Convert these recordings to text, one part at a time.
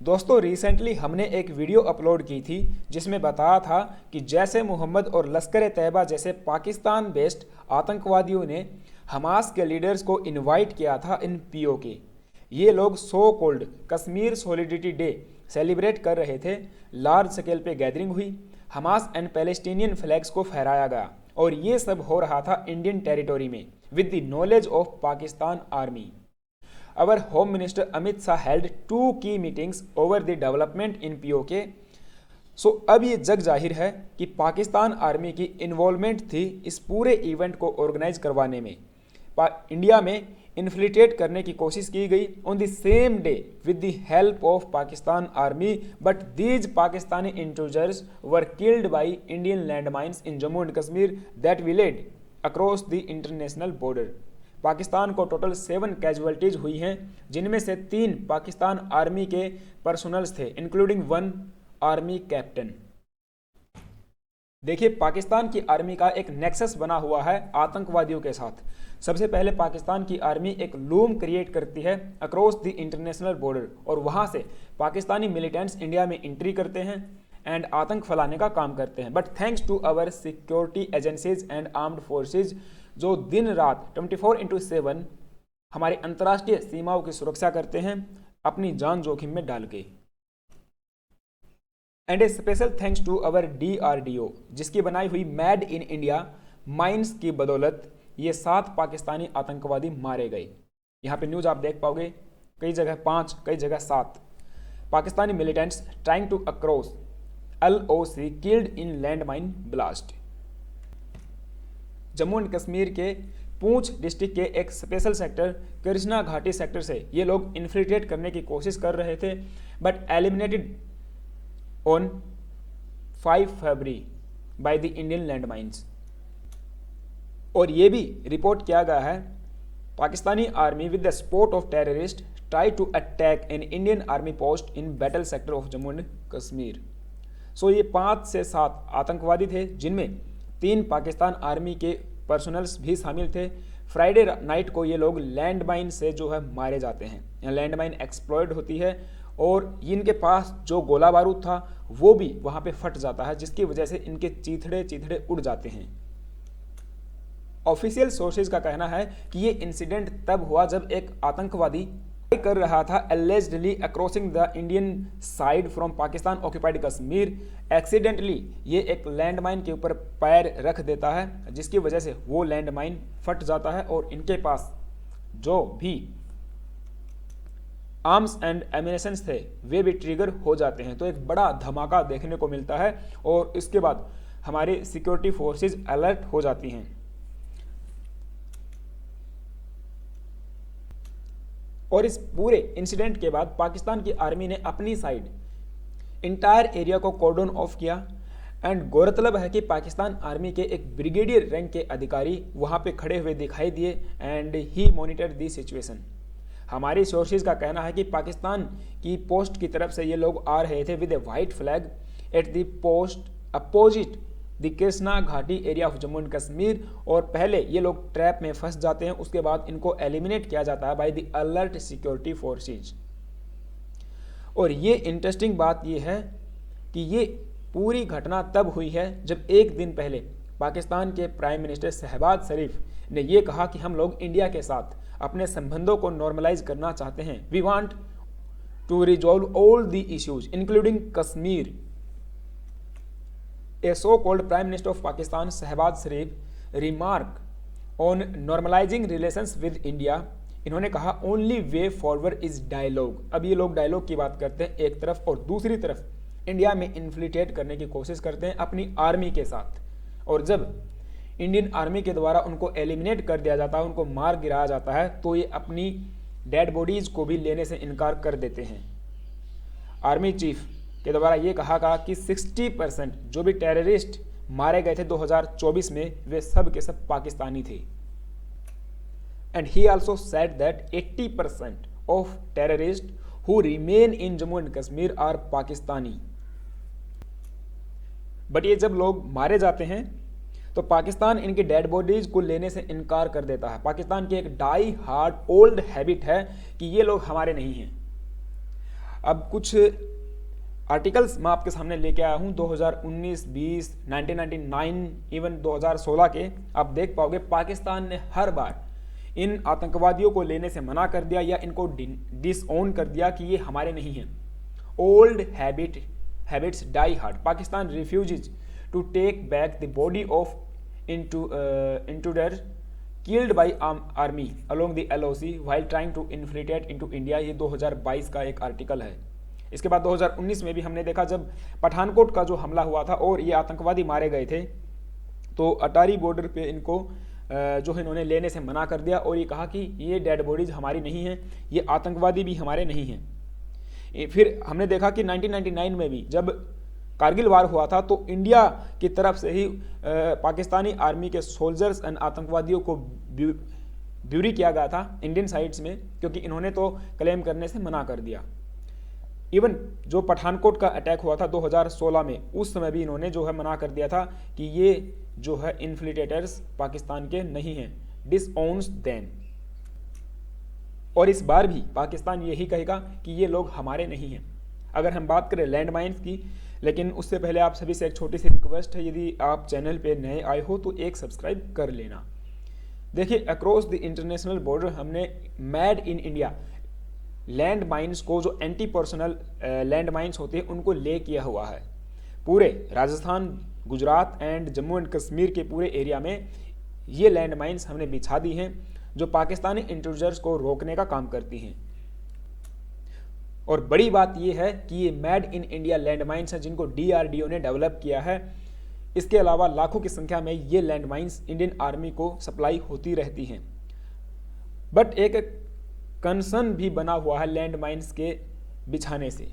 दोस्तों रिसेंटली हमने एक वीडियो अपलोड की थी जिसमें बताया था कि जैसे मोहम्मद और लश्कर तैयबा जैसे पाकिस्तान बेस्ड आतंकवादियों ने हमास के लीडर्स को इनवाइट किया था इन पीओके। ये लोग so called Kashmir solidarity day celebrate कर रहे थे। लार्ज स्केल पे गैदरिंग हुई, हमास एंड पैलेस्टीनियन फ्लैग्स को फहराया गया और ये सब हो रहा था इंडियन टेरिटोरी में with the knowledge of Pakistan army. Our Home Minister Amit Shah held 2 key meetings over the development in POK. सो अब ये जग जाहिर है कि पाकिस्तान आर्मी की इन्वॉल्वमेंट थी इस पूरे इवेंट को ऑर्गेनाइज करवाने में। इंडिया में इन्फिल्ट्रेट करने की कोशिश की गई on the same day with the help of Pakistan army, but these Pakistani intruders were killed by Indian landmines in Jammu and Kashmir that willed across the international border. Pakistan को टोटल 7 कैजुअलिटीज हुई हैं, जिनमें से 3 पाकिस्तान आर्मी के पर्सनल्स थे इंक्लूडिंग 1 आर्मी कैप्टन। देखिए पाकिस्तान की army का एक नेक्सस बना हुआ है आतंकवादियों के साथ। सबसे पहले पाकिस्तान की आर्मी एक लूम क्रिएट करती है अक्रॉस द इंटरनेशनल बॉर्डर और वहां से पाकिस्तानी मिलिटेंट्स इंडिया में एंट्री करते हैं एंड आतंक फैलाने का काम करते हैं। But thanks to our security agencies and armed forces जो दिन रात 24/7 हमारी अंतर्राष्ट्रीय सीमाओं की सुरक्षा करते हैं अपनी जान जोखिम में डाल के। And a special thanks to our DRDO जिसकी बनाई हुई मेड इन इंडिया माइंस की बदौलत ये 7 पाकिस्तानी आतंकवादी मारे गए। यहाँ पे न्यूज आप देख पाओगे, कई जगह 5 कई जगह 7 Pakistani militants trying to across LOC killed in landmine blast. Jammu and Kashmir के पूंछ डिस्ट्रिक्ट के एक स्पेशल सेक्टर कृष्णा घाटी सेक्टर से ये लोग इन्फिल्ट्रेट करने की कोशिश कर रहे थे but eliminated on 5 February by the Indian landmines. और ये भी रिपोर्ट किया गया है Pakistani army with the support of terrorist try to attack an Indian army post in battle sector of Jammu and Kashmir. So ये 5 से 7 आतंकवादी थे जिनमें 3 पाकिस्तान आर्मी के पर्सनल्स भी शामिल थे। फ्राइडे नाइट को ये लोग लैंडमाइन से जो है मारे जाते हैं, लैंडमाइन एक्सप्लॉयड होती है और इनके पास जो गोला बारूद था वो भी वहाँ पे फट जाता है जिसकी वजह से इनके चीथड़े उड़ जाते हैं। ऑफिशियल सोर्सेज का कहना है कि ये इंसिडेंट तब हुआ जब एक आतंकवादी कर रहा था allegedly crossing the Indian side from Pakistan occupied Kashmir. Accidentally ये एक लैंडमाइन के ऊपर पैर रख देता है जिसकी वजह से वो लैंडमाइन फट जाता है और इनके पास जो भी आर्म्स एंड एमिनेशंस थे वे भी ट्रिगर हो जाते हैं। तो एक बड़ा धमाका देखने को मिलता है और इसके बाद हमारी सिक्योरिटी फोर्सेज अलर्ट हो जाती हैं। और इस पूरे इंसिडेंट के बाद पाकिस्तान की आर्मी ने अपनी साइड इंटायर एरिया को कॉर्डन ऑफ किया एंड गौरतलब है कि पाकिस्तान आर्मी के एक ब्रिगेडियर रैंक के अधिकारी वहां पे खड़े हुए दिखाई दिए and he monitor the situation. हमारी सोर्सेज का कहना है कि पाकिस्तान की पोस्ट की तरफ से ये लोग आ रहे थे with a white flag at the post opposite the Krishna Ghati area of Jammu and Kashmir और पहले ये लोग ट्रैप में फंस जाते हैं, उसके बाद इनको एलिमिनेट किया जाता है by the alert security forces. और ये इंटरेस्टिंग बात ये है कि ये पूरी घटना तब हुई है जब एक दिन पहले पाकिस्तान के प्राइम मिनिस्टर शहबाज शरीफ ने ये कहा कि हम लोग इंडिया के साथ अपने संबंधों को नॉर्मलाइज करना चाहते हैं। We want to resolve all the issues including Kashmir. A so-called Prime Minister of Pakistan, Shehbaz Sharif, remark on normalizing relations with India। इन्होंने कहा only way forward is dialogue. अब ये लोग डायलॉग की बात करते हैं एक तरफ और दूसरी तरफ इंडिया में इन्फ्लिट्रेट करने की कोशिश करते हैं अपनी आर्मी के साथ। और जब इंडियन आर्मी के द्वारा उनको एलिमिनेट कर दिया जाता है, उनको मार गिराया जाता है, तो ये अपनी डेड बॉडीज को भी लेने से इनकार कर देते हैं। आर्मी चीफ के द्वारा ये कहा गया कि 60% जो भी टेररिस्ट मारे गए थे 2024 में वे सब के सब पाकिस्तानी थे। And he also said that 80% of terrorist who remain in Jammu and Kashmir are Pakistani. But ये जब लोग मारे जाते हैं तो पाकिस्तान इनकी डेड बॉडीज को लेने से इनकार कर देता है। पाकिस्तान की एक डाई हार्ड ओल्ड हैबिट है कि ये लोग हमारे नहीं हैं। अब कुछ आर्टिकल्स मैं आपके सामने लेके आया हूँ 2019, 20, 1999, इवन 2016 के। आप देख पाओगे पाकिस्तान ने हर बार इन आतंकवादियों को लेने से मना कर दिया या इनको डिसओन कर दिया कि ये हमारे नहीं हैं। Old habits die hard. Pakistan refuses to take back the body of intruder killed by army along the LOC while trying to infiltrate into India. ये 2022 का एक आर्टिकल है। इसके बाद 2019 में भी हमने देखा जब पठानकोट का जो हमला हुआ था और ये आतंकवादी मारे गए थे, तो अटारी बॉर्डर पे इनको जो है इन्होंने लेने से मना कर दिया और ये कहा कि ये डेड बॉडीज हमारी नहीं हैं, ये आतंकवादी भी हमारे नहीं हैं। फिर हमने देखा कि 1999 में भी जब कारगिल वार हुआ था तो इंडिया की तरफ से ही पाकिस्तानी आर्मी के सोल्जर्स एंड आतंकवादियों को ब्यूरी किया गया था इंडियन साइड्स में, क्योंकि इन्होंने तो क्लेम करने से मना कर दिया। इवन जो पठानकोट का अटैक हुआ था 2016 में, उस समय भी इन्होंने जो है मना कर दिया था कि ये जो है इन्फ्लिटेटर्स पाकिस्तान के नहीं हैं, डिसओन्स देम। और इस बार भी पाकिस्तान यही कहेगा कि ये लोग हमारे नहीं हैं। अगर हम बात करें लैंड माइन्स की, लेकिन उससे पहले आप सभी से एक छोटी सी रिक्वेस्ट है, यदि आप चैनल पे नए आए हो तो एक सब्सक्राइब कर लेना। देखिए, अक्रॉस द इंटरनेशनल बॉर्डर हमने made in India land mines को, जो एंटी पर्सनल लैंड माइन्स होते हैं, उनको ले किया हुआ है। पूरे राजस्थान, गुजरात एंड जम्मू एंड कश्मीर के पूरे एरिया में ये लैंड माइन्स हमने बिछा दी हैं, जो पाकिस्तानी इंट्रूजर्स को रोकने का काम करती हैं। और बड़ी बात यह है कि ये made in India land mines हैं जिनको DRDO ने डेवलप किया है। इसके अलावा लाखों की संख्या में ये लैंड माइन्स इंडियन आर्मी को सप्लाई होती रहती हैं। बट एक कंसर्न भी बना हुआ है लैंड माइन्स के बिछाने से।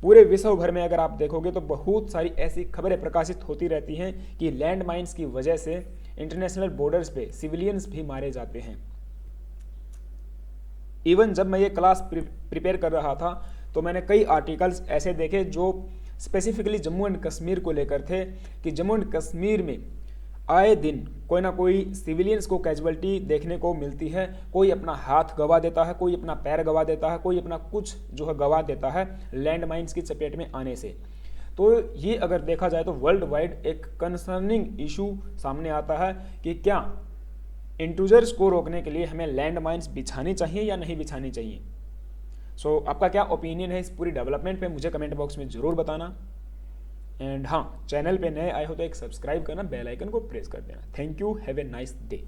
पूरे विश्व भर में अगर आप देखोगे तो बहुत सारी ऐसी खबरें प्रकाशित होती रहती हैं कि लैंड माइन्स की वजह से इंटरनेशनल बॉर्डर्स पे सिविलियंस भी मारे जाते हैं। इवन जब मैं ये क्लास प्रिपेयर कर रहा था तो मैंने कई आर्टिकल्स ऐसे देखे जो स्पेसिफिकली जम्मू एंड कश्मीर को लेकर थे कि जम्मू एंड कश्मीर में आए दिन कोई ना कोई सिविलियंस को कैजुअलिटी देखने को मिलती है। कोई अपना हाथ गंवा देता है, कोई अपना पैर गंवा देता है, कोई अपना कुछ जो है गंवा देता है लैंड माइन्स की चपेट में आने से। तो ये अगर देखा जाए तो वर्ल्ड वाइड एक कंसर्निंग इशू सामने आता है कि क्या इंट्रूजर्स को रोकने के लिए हमें लैंड माइन्स बिछानी चाहिए या नहीं बिछानी चाहिए। सो आपका क्या ओपिनियन है इस पूरी डेवलपमेंट पे, मुझे कमेंट बॉक्स में ज़रूर बताना। एंड हाँ, चैनल पे नए आए हो तो एक सब्सक्राइब करना, बेल आइकन को प्रेस कर देना। Thank you, have a nice day.